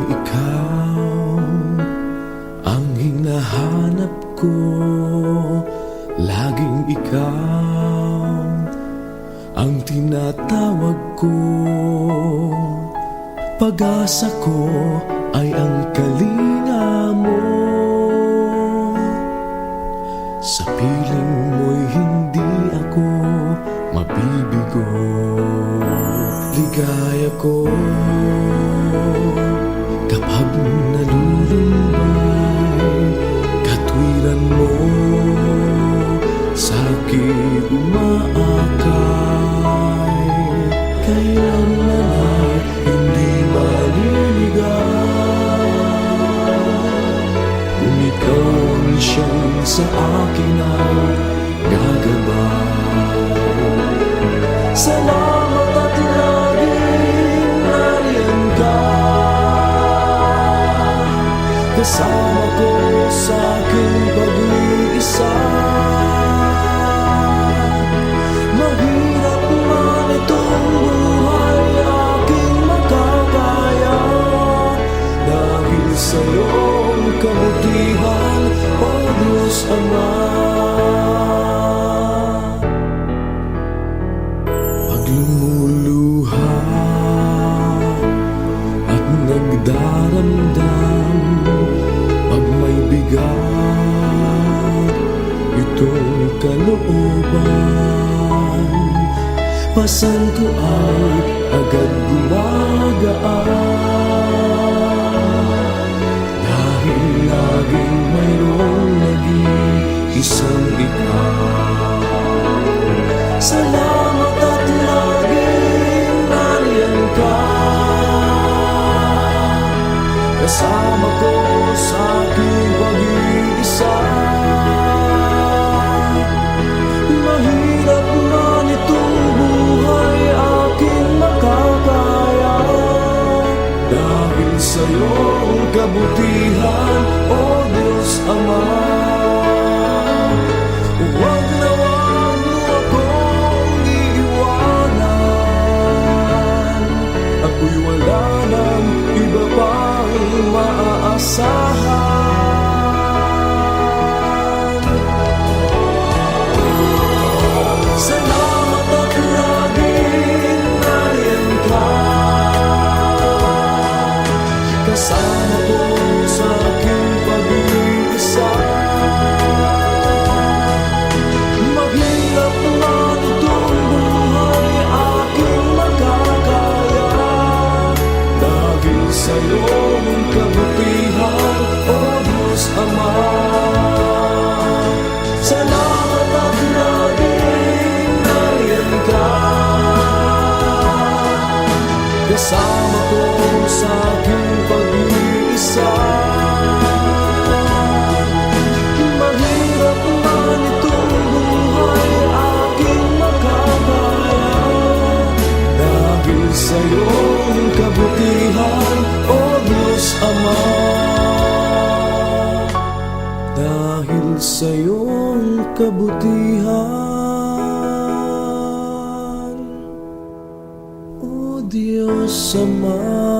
ikaw ang hinahanap ko, laging ikaw ang tinatawag ko. Pag-asa ko ay ang kalinga mo, sa piling mo'y hindi ako mabibigo. Ligaya ko kapag nalulumbay, katwiran mo sa'kin umaakay. Kailanman hindi maliligaw kung ikaw ang siyang sa akin ang gagabay. Salamat at laging nariyan ka, kasama ko sa aking pag-iisa. Mahirap man itong buhay aking makakaya, dahil sa'yo ang kabutihan, O Diyos Ama. Pag lumuluha at nagdaramdam, pag may bigat itong kalooban, pasan ko ay agad gumagaan, dahil laging mayroong nag-iisang ikaw. Salamat at laging nariyan ka, kasama ko sa aking pag-iisa. Mahirap man itong buhay aking makakaya, dahil sa'yo ang kabutihan, O Diyos Ama. Huwag na huwag mo akong iiwanan, ako'y wala ng iba pang maaasahan. Salamat at laging nariyan ka, kasama ko sa aking pag-iisa. Mahirap man itong buhay aking makakaya, dahil sa'yo ang kabutihan, O Diyos Ama. Salamat at laging nariyan ka, kasama ko sa aking pag-iisa. Mahirap man itong buhay aking makakaya, dahil sa'yo ang kabutihan, O Diyos Ama. Dahil sa'yo ang kabutihan, O Diyos Ama.